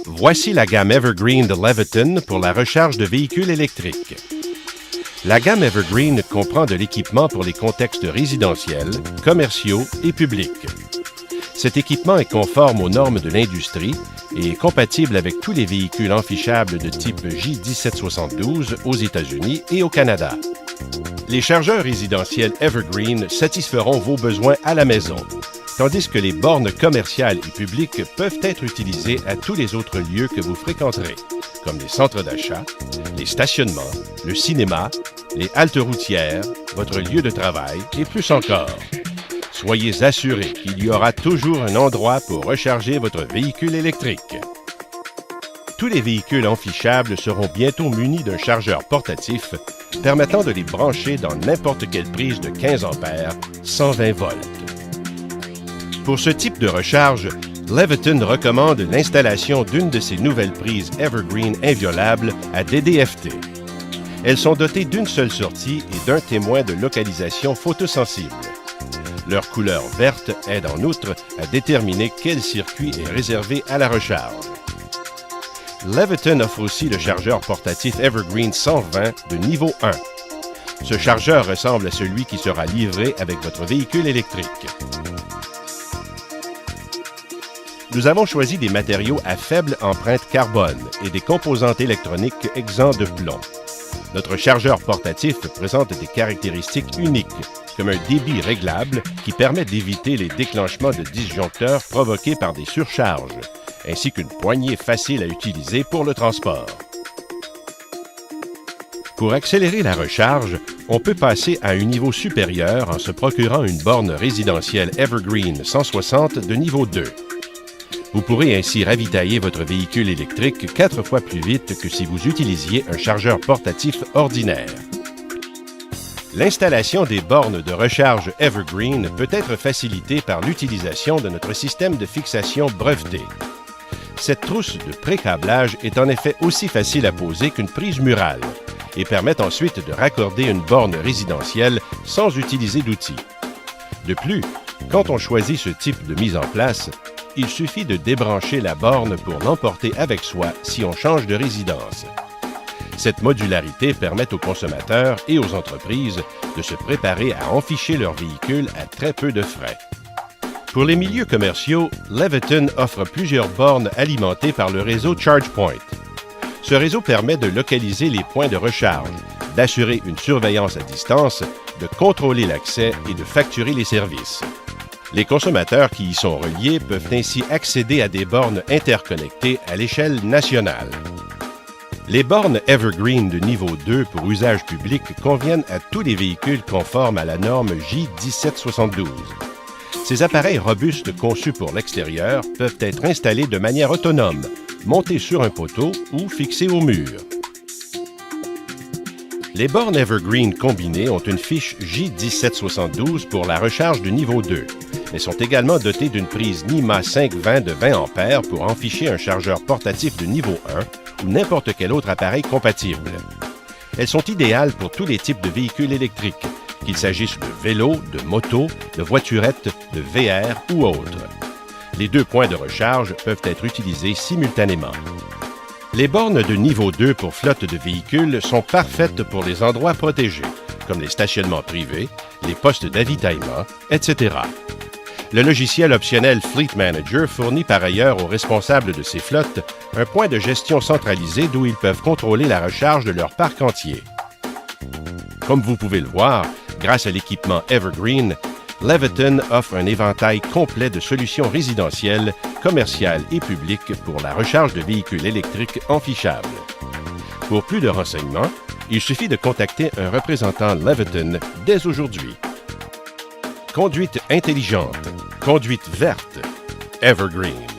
Voici la gamme Evergreen de Leviton pour la recharge de véhicules électriques. La gamme Evergreen comprend de l'équipement pour les contextes résidentiels, commerciaux et publics. Cet équipement est conforme aux normes de l'industrie et est compatible avec tous les véhicules enfichables de type J1772 aux États-Unis et au Canada. Les chargeurs résidentiels Evergreen satisferont vos besoins à la maison, tandis que les bornes commerciales et publiques peuvent être utilisées à tous les autres lieux que vous fréquenterez, comme les centres d'achat, les stationnements, le cinéma, les haltes routières, votre lieu de travail et plus encore. Soyez assurés qu'il y aura toujours un endroit pour recharger votre véhicule électrique. Tous les véhicules enfichables seront bientôt munis d'un chargeur portatif permettant de les brancher dans n'importe quelle prise de 15 ampères, 120 volts. Pour ce type de recharge, Leviton recommande l'installation d'une de ces nouvelles prises Evergreen inviolables à DDFT. Elles sont dotées d'une seule sortie et d'un témoin de localisation photosensible. Leur couleur verte aide en outre à déterminer quel circuit est réservé à la recharge. Leviton offre aussi le chargeur portatif Evergreen 120 de niveau 1. Ce chargeur ressemble à celui qui sera livré avec votre véhicule électrique. Nous avons choisi des matériaux à faible empreinte carbone et des composantes électroniques exempts de plomb. Notre chargeur portatif présente des caractéristiques uniques, comme un débit réglable qui permet d'éviter les déclenchements de disjoncteurs provoqués par des surcharges, ainsi qu'une poignée facile à utiliser pour le transport. Pour accélérer la recharge, on peut passer à un niveau supérieur en se procurant une borne résidentielle Evergreen 160 de niveau 2. Vous pourrez ainsi ravitailler votre véhicule électrique 4 fois plus vite que si vous utilisiez un chargeur portatif ordinaire. L'installation des bornes de recharge Evergreen peut être facilitée par l'utilisation de notre système de fixation breveté. Cette trousse de pré-câblage est en effet aussi facile à poser qu'une prise murale et permet ensuite de raccorder une borne résidentielle sans utiliser d'outils. De plus, quand on choisit ce type de mise en place, il suffit de débrancher la borne pour l'emporter avec soi si on change de résidence. Cette modularité permet aux consommateurs et aux entreprises de se préparer à enficher leur véhicule à très peu de frais. Pour les milieux commerciaux, Leviton offre plusieurs bornes alimentées par le réseau ChargePoint. Ce réseau permet de localiser les points de recharge, d'assurer une surveillance à distance, de contrôler l'accès et de facturer les services. Les consommateurs qui y sont reliés peuvent ainsi accéder à des bornes interconnectées à l'échelle nationale. Les bornes Evergreen de niveau 2 pour usage public conviennent à tous les véhicules conformes à la norme J1772. Ces appareils robustes conçus pour l'extérieur peuvent être installés de manière autonome, montés sur un poteau ou fixés au mur. Les bornes Evergreen combinées ont une fiche J1772 pour la recharge du niveau 2. Elles sont également dotées d'une prise NIMA 520 de 20 A pour enficher un chargeur portatif de niveau 1 ou n'importe quel autre appareil compatible. Elles sont idéales pour tous les types de véhicules électriques, qu'il s'agisse de vélos, de motos, de voiturettes, de VR ou autres. Les deux points de recharge peuvent être utilisés simultanément. Les bornes de niveau 2 pour flotte de véhicules sont parfaites pour les endroits protégés, comme les stationnements privés, les postes d'avitaillement, etc. Le logiciel optionnel Fleet Manager fournit par ailleurs aux responsables de ces flottes un point de gestion centralisé d'où ils peuvent contrôler la recharge de leur parc entier. Comme vous pouvez le voir, grâce à l'équipement Evergreen, Leviton offre un éventail complet de solutions résidentielles, commerciales et publiques pour la recharge de véhicules électriques enfichables. Pour plus de renseignements, il suffit de contacter un représentant Leviton dès aujourd'hui. Conduite intelligente, conduite verte, Evergreen.